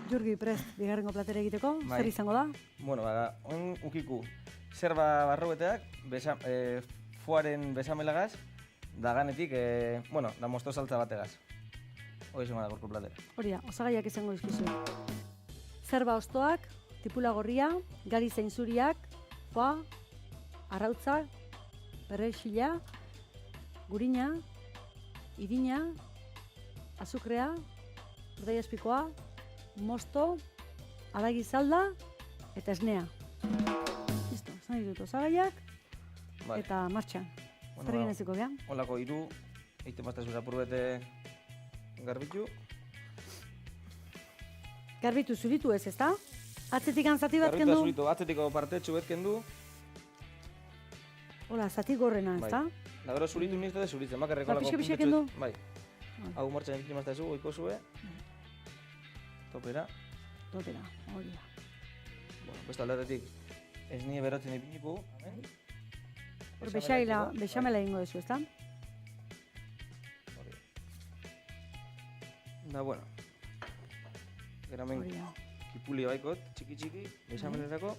Jurgi, prest, bigarrengo platera egiteko, zer izango da? Bueno, on ukiku, zerba barrobeteak, foaren besamelagaz, da ganetik, da mosto saltza bategaz. Hori izango da gorko platera. Hori da, osagaiak izango dizkizu. Zerba ostoak, tipula gorria, gari zeinzuriak, foa, arrautza, perrexila, gurina, irina, azukrea, urdai espikoa, mosto, adagi zalda eta esnea. Listo, zan ditut osagaiak eta martxan. Zer egin eziko gehan? Olako hiru, eite maztazura purbete garbitu. Garbitu zuritu ez, ezta? Atzetik zati bat kendu? Garbitu zuritu, atzetiko partetxu bet kendu. Hola, zati gorrena, ezta? Da gero zuritu nizte zuritzen, makarreko olako pixka kendu? Bai. Hau martxan egitzen maztazu, goiko zue. Topera. Topera, hori da. Bueno, beste aldatetik ez nire berotzen ipiniko. Hor bexamela egingo dezu, ezta? Hori. Da, bueno. Gero hemen kipuli baikot, txiki-txiki, bexamelerako.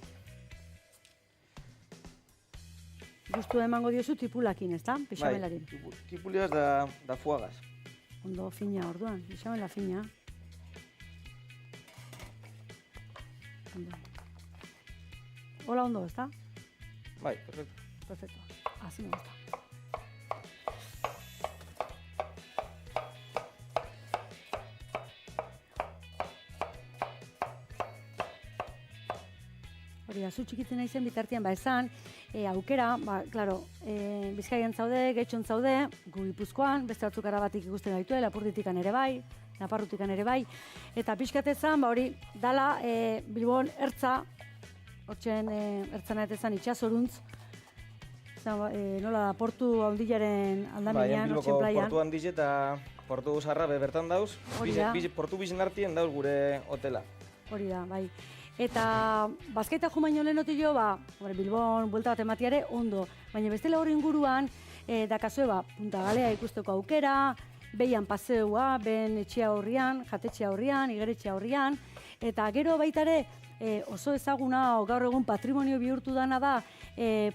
Gustu emango diozu tipulakin, ezta? Bexamelari. Bai, kipuliaz da fuagaz. Ondo fina orduan, bexamela fina. Hola, ondo, ¿está? Bai, perfecto. Perfecto, así me gusta. Hori da, zu txikitzen naizen bitartean, esan, aukera, klaro, Bizkaian zaude, Getxon zaude, gu Gipuzkoan, beste batzuk arabatik ikusten gaitue, Lapurditikan ere bai, Naparrutikan ere bai, eta pixkatezan, hori, dala, Bilbon ertza, hortxen ertzanetezan itxasoruntz, nola da, portu handilaren aldamenean, hortxen plaian. Portu handiz eta portu zarrabe bertan dauz, portu bizen artien dauz gure hotela. Hori da, bai. Eta bazkaita jo baino lehenoti jo, Bilbon, buelta bat ematiare, ondo. Baina bestela hori inguruan, dakazue, Punta Galea ikusteko aukera, behian paseua, ben etxea horrian, jatetxea horrian, igeretxea horrian, eta gero baitare oso ezaguna, gaur egun patrimonio bihurtu dana da,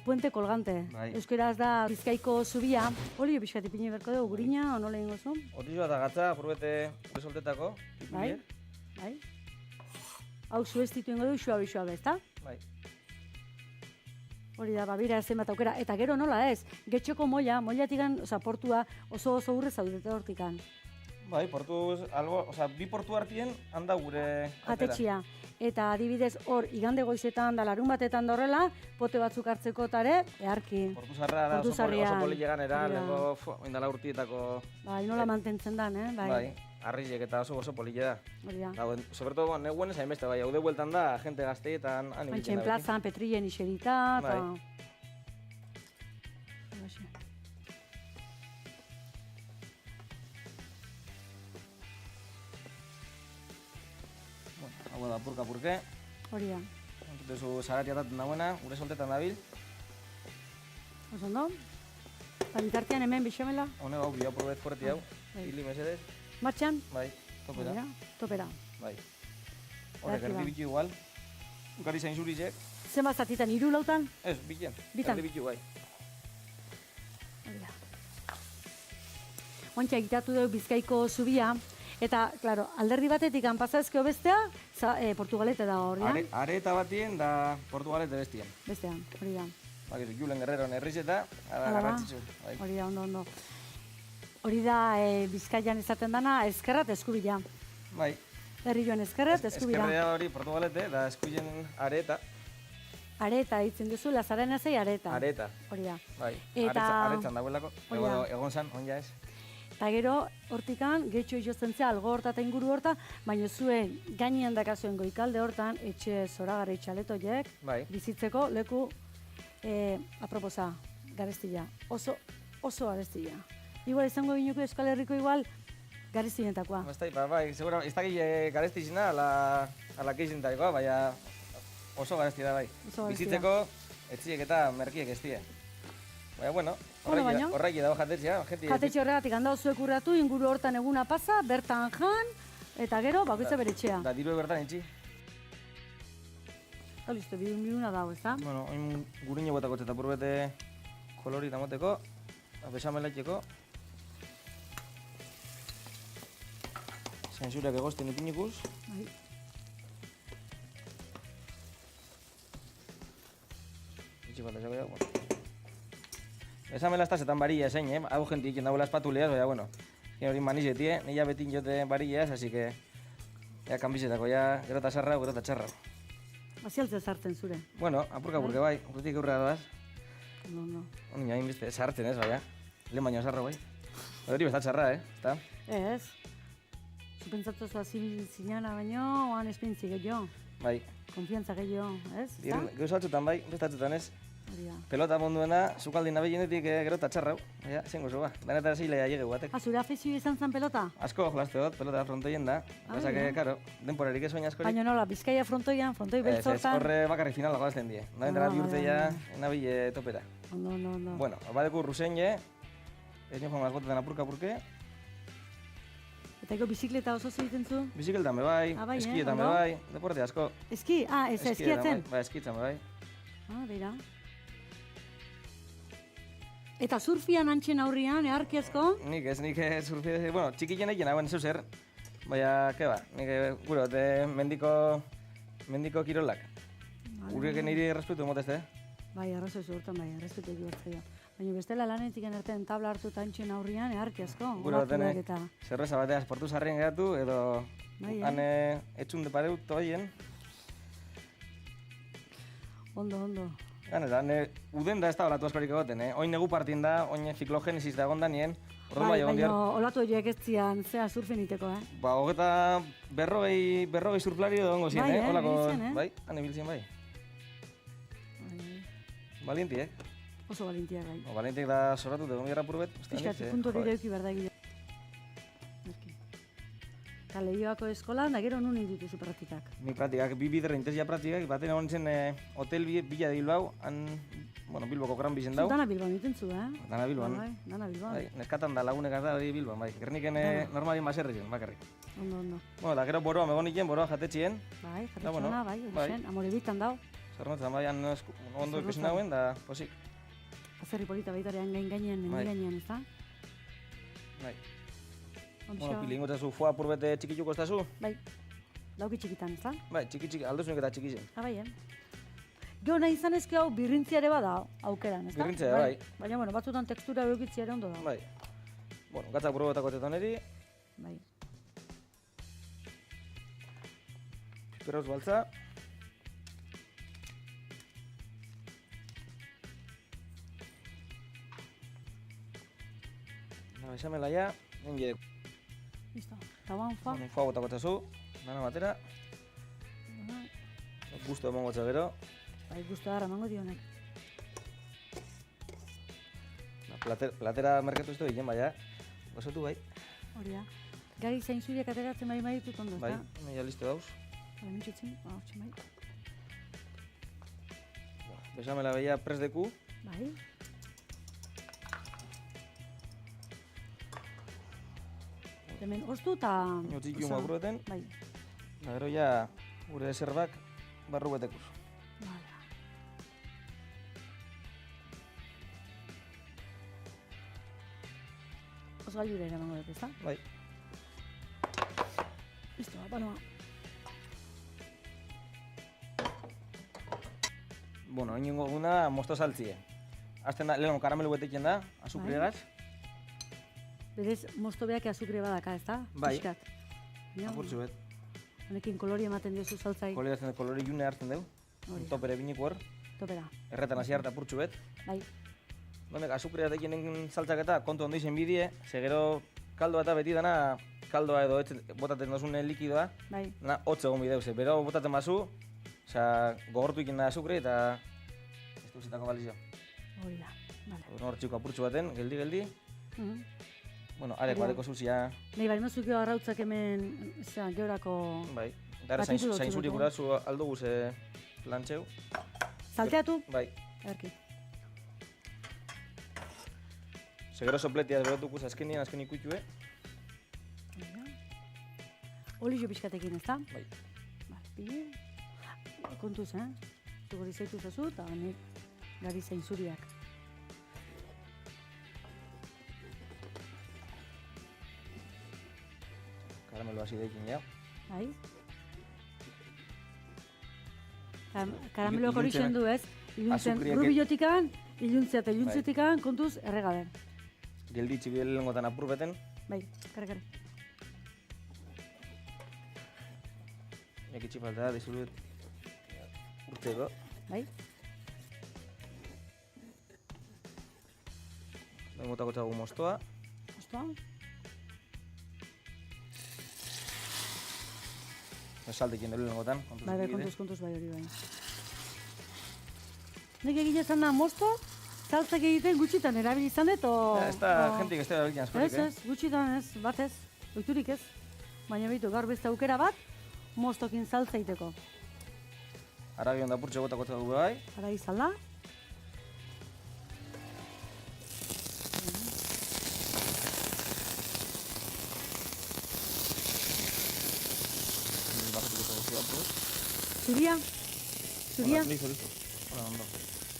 Puente Colgante. Euskeraz da Bizkaiko zubia. Hori pixkat ipini berko dugu, gurina, nola ingo zu? Hori bat agatza, apurbete gure soltetako. Bai, bai. Hau zuestitu ingo du, xua-bixua ezta? Bai. Hori da, bira zenbat aukera. Eta gero nola ez, Getxoko mollatikan, portua oso urre zaudete hortikan. Bai, bi portu hartien handa gure jatetxia. Eta adibidez hor, igande goizetan da larun batetan dorrela, pote batzuk hartzeko tare, eharki. Portu zarra da, oso poli lleganera, lehenko indala urtietako... Bai, nola mantentzen dan, Bai, arrizek eta oso poli da. Hori da. Soberto, neguen ez hainbeste, bai, haude bueltan da, gente gazteetan... Antxen plazan, Petrillen iserita, eta... Hau da, purka-purke. Hori da. Entutezu zaratia daten dagoena, gure soltetan dabil. Oso ondo. Bitartean hemen bixamela. Hone hau, bia probet fuerti hau. Hili mesedez. Martxan? Bai, topera. Topera. Bai. Horrek erdi bitu igual. Ukari zain zurizek. Zenba zatitan, 3 lautan? Ez, bitan. Bitan? Erdi bitu bai. Hori da. Oantxa egitatu dugu Bizkaiko zubia. Eta, klaro, alderdi batetik anpazazkeo bestea, Portugalete da horrean. Areta batien da Portugalete bestien. Bestean, hori da. Bakizu, Julen Guerrero errizeta, garrantzitzu. Hori da, ondo. Hori da, Bizkaian izaten dana, eskerrat eskubila. Bai. Herri joan eskerrat eskubila. Eskerrea hori Portugalete, da eskuien areta. Areta, ditzen duzu, lazaren ezei areta. Areta. Hori da. Bai, aretzan dagoelako, egon zan, onja ez. Eta gero, hortikan, Getxo izozten zea, algo horta eta inguru horta, baina zuen gainean dakazuen goikalde hortan, etxe zoragarri txaletoiek, bizitzeko leku aproposa, garestila. Oso garestila. Igual izango binuko Euskal Herriko igual garestinetakoa. Bai, segura, ez dakit garestizena ala keizintarikoa, baina oso garestila bai. Bizitzeko, etxiek eta merkiek ez die. Baina, bueno, horreki dago jatetxea. Jatetxe horregatik handau zuek urratu, inguru hortan eguna pasa, bertan jan, Eta gero, bakoitza bere etxea. Da, dirue bertan itxi. Eta listo, biduna dago, ez da? Bueno, oin gurine botako eta purbete kolori damoteko, besamela itxeko. Zainzurak egosten ipinikuz. Bai. Itxi bat esako ja, bueno. Besamela ez da zetan barilla zein, hau jenti ikin dagoela espatuleaz, baina, bueno. Hori manizetie, nila betin jote barillaz, así que... Ja, kanbizetako, ja, gero eta sarra, gero eta txarra. Azialtzea sartzen zure. Bueno, apurka-apurke bai, urtetik aurrera doaz. No. Honi hain beste, sartzen ez, baina. Lehen baino sarra, bai. Hori besta txarra, ezta? Ez. Zupentzatu zua zinana baino, oan espintzi gehiago. Bai. Konfiantza gehiago, ez? Gauza batzutan bai, beste batzutan ez. Hori da. Pelota munduena, zukaldin nabeienetik gero eta txarra, ja, zengo zu ba. Danetara zilea llege batek. Zure afizio izan zen pelota? Asko jolaste dut, pelota frontoien da. Basak, karo, denporarik ez baina askorik. Baina nola, Bizkaia frontoi beltzortan? Horre bakarrik final goazten die. Nabendera bi urte ja, nabile topera. No. Bueno, badeku rusen je, ez nio joan mazgotetan apurka-apurke. Eta eko bizikleta oso egiten zu? Bizikletan be bai, eskietan be bai, deporte asko. Eski? Eskiatzen? Bai, eskitzen be bai. Beira. Eta surfian antxen aurrian, eharkiazko? Nik surfi, bueno, txikien egin hauen zeu zer. Baina, ke ba, nik gure mendiko kirolak. Urrek niri respetu emotezte, Bai, arrazoi zuhurtan bai, respetu eki bertzea. Baina bestela lanetik enerten tabla hartu eta antxen aurrian, eharkiazko. Gure baten zerreza bateaz portu zarrien geratu, edo han etxun de pareu toien. Ondo. Ganetan, uden da ez da olatu askorik egoten, Oin negu partien da, oin ziklogenesis da egon da nien. Baina olatu horiek ez zian, zea surfen iteko, Ba, hogeta berrogei surflari edo ongo zien, Ibiltzen, Bai, han ibiltzen bai. Valienti, Oso valintiak bai. Valientiek da soratu egon gara purbet. Piskat, puntu hori deuki behar da egile. Eta Leioako eskolan, da gero nun dituzu praktikak? Ni praktikak, bi biderra intezia praktikak, baten egon zen hotel Villa de Bilbao, han, bueno, Bilboko gran bizen dau. Dana Bilbao egiten zu, Dana Bilbao. Dana Bilbao. Bai, neskatan da lagunekaz da hori Bilbao, bai. Gerniken normalin baserriken, bakarrik. Ondo. Bueno, da gero boroa megon iken, boroa jatetxien. Bai, jatetxona, bai, horixen, amorebitan dau. Zernotzen, bai, han ondo ikusten dauen, da posik. Azerri polita baitarean gainean, mendi gainean, ez da? Bai. Bueno, pilingo zazu foa purbete txikituko ez da zu? Bai, dauki txikitan, ez da? Bai, txiki, aldozunik eta txiki zen. Bai, Gero nahi izan ezke hau birrintzia ere bada aukeran, ez da? Birrintzia, bai. Baina, bueno, batzutan tekstura eukitzi ere ondo da. Bai. Bueno, gatzak probetako tetan eri. Bai. Piperrauz baltza. Esamela ja, nien jedek. Listo. Eta guan fa. Foa botako etzazu, dana batera. Gusto emango etza gero. Bai, gusto darra emango dionek. Platera merkatu ez du egin, baina. Gozatu bai. Hori da. Gari zain zuriak ateratzen bai ditut ondo, bai, nahi listo dauz. Bai, mintxutzen, hortxe bai. Besamela behia prest deku. Bai. Hemen oztu eta... Notzik joan bakurreten. Bai. Gero ja gure zerbak barru betekuz. Bala. Oso gailure ere emango dut, ezta? Bai. Listo, banoa. Bueno, inongo guna mosto saltzie. Azten da, leheno karamelu betetzen da, azukriegaz. Berez, mosto beak azukre badaka, ezta? Bai. Piskat. Apurtzu bet. Honekin kolori ematen diozu saltzai. Kolori june hartzen dugu. Topere binik hor. Topera. Erretan hasi harta apurtzu bet. Bai. Honek, azukrea tekenen saltzaketa kontu ondo izen bidie, ze gero kaldoa eta beti dana, kaldoa edo botaten dozune likidoa, bai. Dana hotz egon bideu, ze bero botaten bazu, gogortu ikin da azukre eta ez duzitako balizio. Hori da, bale. Hor txiko apurtzu baten, geldi. Bueno, arek badeko zuzia. Nahi bai, nozukio arrautzak hemen, georako... Bai, gara zainzuri gurazu aldo guze lantxeu. Salteatu? Bai. Erki. Segero sopletiaz berotukuz azkenien ikuitue. Olio pixkatekin, ezta? Bai. Pili. Kontuz, Zugori zaitu zazu, eta nik gari zain zuriak. Karamelo hasi daikin, ja. Bai. Karameloak hori du, ez? Iluntzen, rubilotikan, iluntzia eta iluntziotikan, kontuz, erregaden. Gelditzi bide lehengotan apurbeten. Bai, kare. Ekitzi falta, dizulut urteko. Bai. Nahi motako txagu mostoa. Mostoa. Saltekin delu lehengotan. Bai, kontuz, bai hori bai. Nik egin ezan da mosto, saltzak egiten gutxitan erabili izan dut, Ez da, jentik ez da erabiltzen askorik, Ez, gutxitan ez, bat ez, oiturik ez. Baina behitu, gaur beste aukera bat, mostokin saltza egiteko. Aragion da purtxe gotako txagu bai. Ara izan da. Zuria? Listo. Hola, ondo.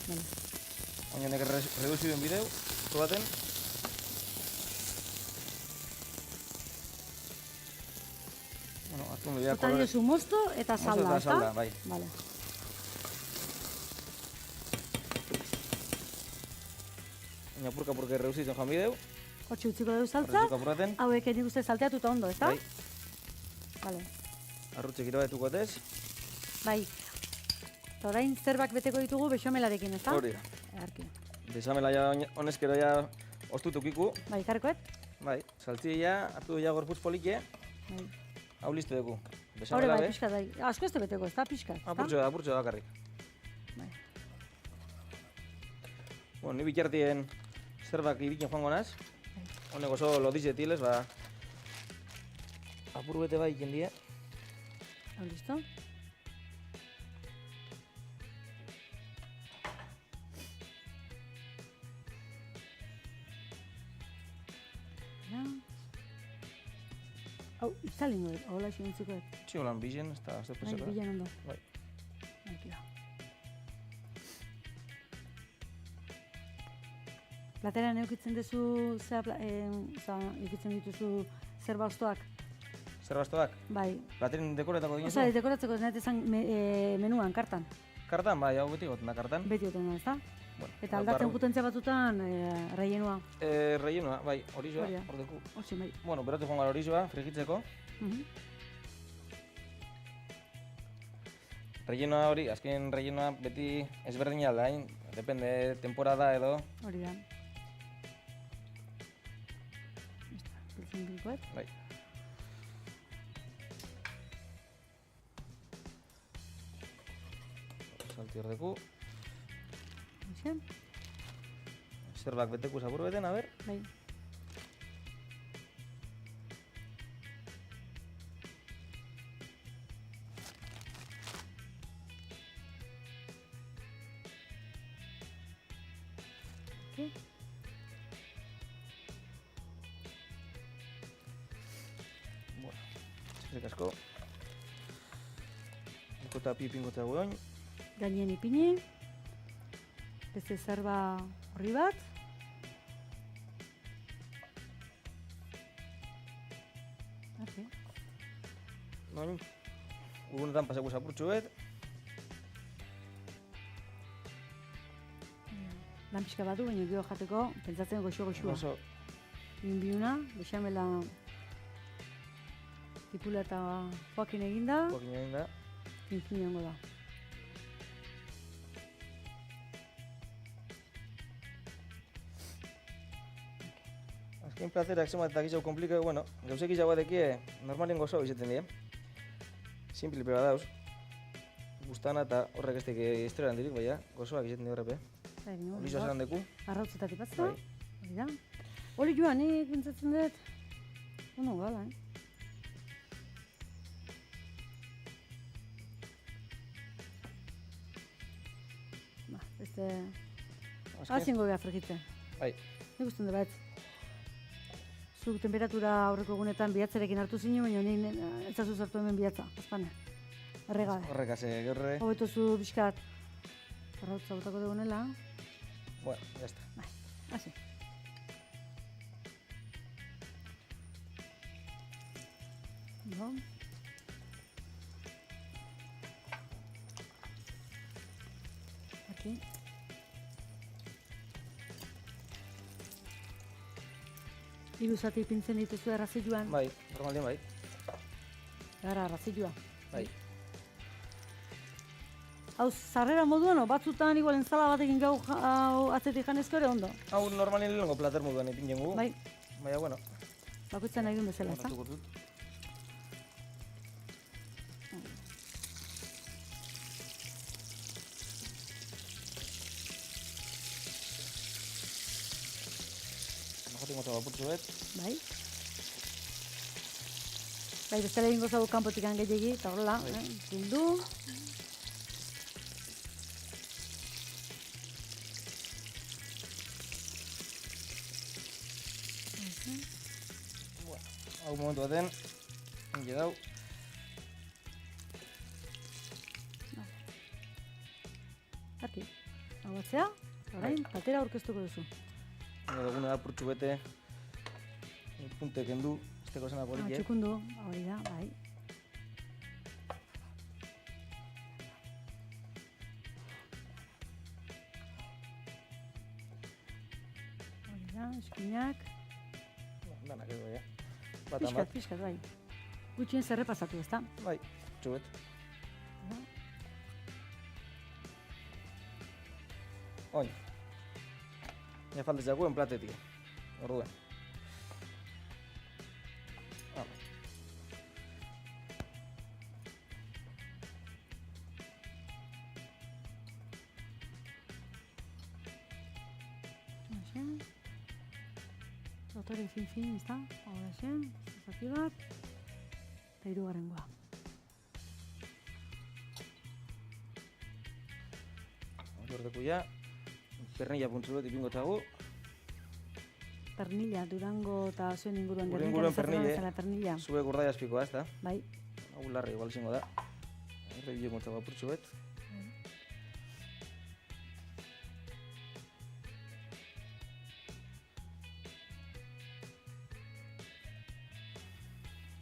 Vale. Baina nek reduzioen bideu, zu baten. Bueno, hartu bidea Eta diozu mosto eta salda, Mosto eta salda, bai. Vale. Baina purka reduzitzen joan bideu. Hortxe utziko dugu saltza. Reduziko apuraten. Hauek nik uste salteatuta ondo, ezta? Bai. Vale. Arrutxek irabetuko atez. Bai. Eta orain zerbak beteko ditugu bexamelarekin, ezta? Hori da. Earki. Besamela ja honezkero ja ostutukiku. Bai, karkoet? Bai, saltzia hartu ja gorputz polike. Bai. Hau listo dugu. Hore Besamela bai, be. pixkat bai. Asko ez da beteko, ezta? Pixkat, ezta? Apurtxo da bakarrik. Bai. Bueno, ni bitartien zerbak irikin joango naz. Bai. Honek oso lodizetiles, ba... Apur bete bai iken die. Hau, listo? Hau, itzalin dut, hola xintziko dut. Txiolan bizen, ez da Bai, pesera. bilan ondo. Bai. Aquí da. Plateran eukitzen duzu, eukitzen dituzu zer bastoak? Zer bastoak? Bai. Platerin dekoretako dinezu? Osa, dekoratzeko ez ezan menuan, kartan. Kartan, bai, hau beti goten da kartan. Beti goten da, ezta? Bueno, Eta aldatzen potentzia batzutan, reienua. Reienoa, bai, horizoa, Hori da. hor deku. Hortxe, bai. Bueno, beratu joan gara horizoa, frigitzeko. Rellenoa hori, azken rellenoa beti ezberdina da, depende temporada edo. Hori da. Biltzen bilkoet. Bai. Salti hor deku. Hoxe. Zerbak beteku zabur beten, a ber. Bai. Okay. Bueno, eskerrik asko. Ikota pipingotea guoin. Gainen ipini. Beste zerba horri bat. Okay. Noin, urgunetan pasako zapurtxu bet. Lan pixka batu, baina gero jateko, pentsatzen goxo-goxua. Oso, Biuna, bexamela tipula eta joakin eginda, pokin egin da. fin joango da. Azken platerak zemat eta gizau komplikau, bueno, gauzek izau batekie normalien gozo izaten die. Simple peba dauz. Gustana eta horrek ez teke historian dirik, baina gozoak izaten die horrepe. Bai, no, Olizoa zelan deku. arrautzetatik batza, Bai. hori da. Hori joan, nik pentsatzen dut, ono gala, Ba, beste... Azken, Hazingo beha frigitzen. bai, Nik usten dut bat. Zuk temperatura aurreko egunetan bihatzerekin hartu zinu, baina nien ez zazu zartu hemen bihatza, azpane. Erregabe. Horrekase, gerre. Hobeto zu pixkat. Arrautza botako dugunela. Bueno, ya está. Bai, hasi. No. Aquí. Hiru zati ipintzen dituzu errazioan. Bai, normalien bai. Gara errazioa. Bai. Hau, sarrera moduan, batzutan igual enzala batekin gau atzetik janezko ere ondo. Hau normalien lehenko plater moduan ipinen gu. Bai, Baina, bueno. bakoitzan nahi duen bezala, ezta? Hartuko dut. Najatik mota bapurtzu bet. Bai. Bai, bestela egingo zau kanpotik gehiegi, eta horrela, bildu. Hau momentu baten, hile dau. Arki, hau batzea, orain, platera aurkeztuko duzu. Nire dugune da purtsu bete. Punte kendu, esteko zenak horik, Txukundu, hori da, bai. Hori da, eskinak. Danak edo, ja. Bat Piskat, amat. piskat, bai. Gutxien zerre pasatu, ezta? Bai, purtsu bet. Oin. Ja faltez jakuen platetik. Orduen. Dotore fin, ezta? Hora zen, zati bat, eta hirugarrengoa. Ordeko ja. Pernilla puntzu bet ipingo txagu. Pernilla, Durango eta zuen inguruan Gure inguruan pernilla. Pernilla. Zue gurda jaspikoa, ez da? Bai. Hau larri igual izango da. Erre bileko txagu apurtzu bet.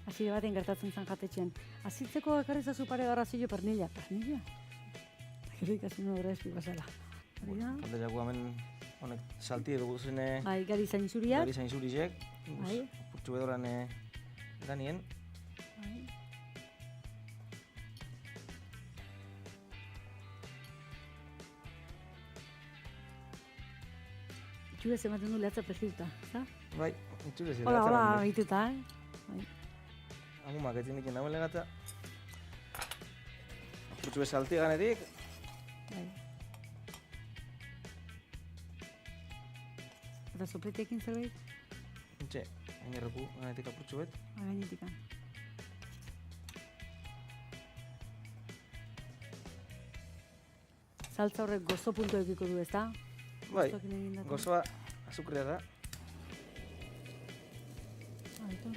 Azire baten gertatzen zen jatetxean. Azitzeko ekarri zazu pare garrazio pernilla. Pernilla? Gero ikasi no gara espiko zela. Hori da? Falta jaku hemen honek salti dugu zene Bai, gari zainzuriak. gari zainzurizek. Bai. Purtsu bedoran ganien. Bai. Itxura ematen du lehatza presiduta, ezta? Bai, itxure zira. Hola, egituta, Bai. Amumak etzen diken dagoen legata. Purtsu be salti ganetik. Bai. Eta sopletekin zerbait? Entxe, gainerreku ganetik apurtsu bet. Gainetikan. Saltza horrek gozo puntu edukiko du, ezta? Bai, Gozokin egindako. gozoa azukrea da. Aitu.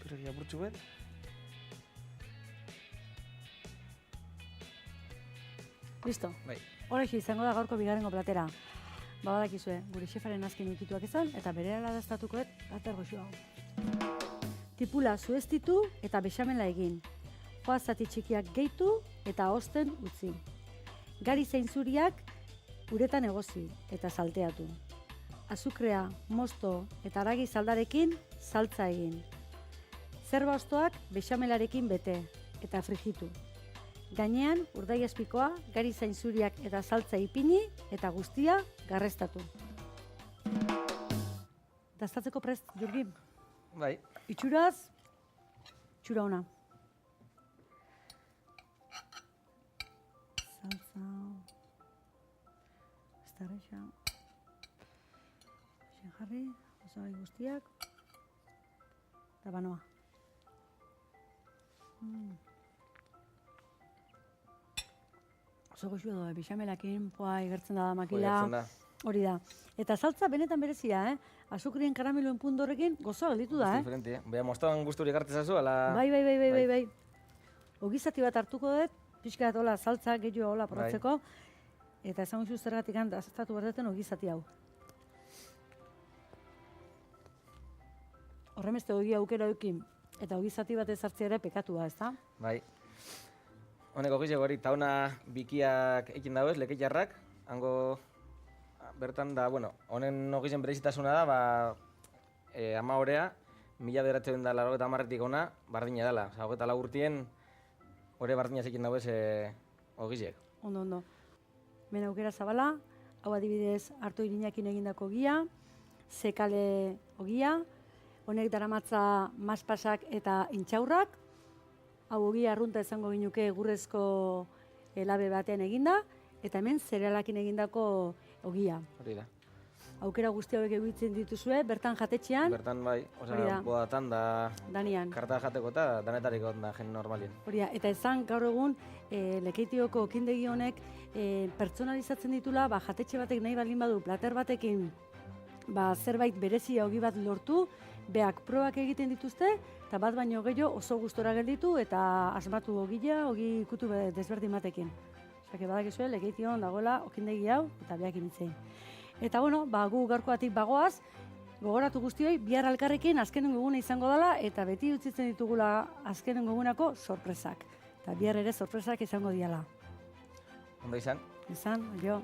Piregi apurtsu bet. Listo. Bai. Horrexi izango da gaurko bigarrengo platera. Badakizue, gure xefaren azken ukituak izan, eta berehala daztatukoet plater goxu hau. Tipula zueztitu eta bexamela egin. Joa zati txikiak gehitu eta osten utzi. Gari zainzuriak uretan egozi eta salteatu. Azukrea, mosto eta haragi zaldarekin saltza egin. Zerba hostoak bexamelarekin bete eta frijitu. Gainean, urdai azpikoa, gari zainzuriak eta saltza ipini eta guztia garrestatu. Daztatzeko prest, Jurgi? Bai. Itxuraz, itxura ona. Saltza. Estarreixa. Xen jarri, osagai guztiak. Eta banoa. Oso goxua doa, bixamelakin, igertzen da makila. Igertzen da. Hori da. Eta saltza benetan berezia, Azukrien karameloen puntu horrekin gozoa gelditu da, Diferente, Bea mostan gusturik hartzazu, ala... Bai. Ogizati bat hartuko dut, pixka bat hola saltza, gehiago hola probatzeko. Eta esango izu zergatik azaztatu berdeten ogizati hau. Horremeste ogi aukera eukin, eta ogizati bat ezartzea ere pekatua, ez da? Bai. Honek ogizeko hori, tauna bikiak ekin dagoez, lekeitarrak, hango bertan da, bueno, honen ogizen berezitasuna da, ba, 10 orea, 1980 ona, bardina dela. Osa, 24 urtien, ore bardina zekin dagoez ogizek. Ondo. Ben aukera zabala, hau adibidez hartu irinakin egindako ogia, sekale ogia, honek daramatza maspasak eta intxaurrak, hau ogia arrunta izango ginuke gurrezko labe batean eginda, eta hemen zerealakin egindako ogia. Hori da. Aukera guzti hauek egitzen dituzue, bertan jatetxean. Bertan bai, Hori da. bodatan da, Danian. karta jateko eta danetariko da jen normalien. Hori da, eta esan gaur egun Lekeitioko okindegi honek pertsonalizatzen ditula, jatetxe batek nahi baldin badu plater batekin zerbait berezia ogi bat lortu, beak probak egiten dituzte, eta bat baino gehiago oso gustora gelditu eta asmatu ogila, ogi ikutu desberdin batekin. Osea, badakizue, Lekeition dagoela okindegi hau, eta beak initzen. Eta bueno, gu gaurkoatik bagoaz, gogoratu guztioi, bihar alkarrekin azkenengo eguna izango dela, eta beti utzitzen ditugula azkenengo egunako sorpresak. Eta bihar ere sorpresak izango diala. Ondo izan? Izan, jo.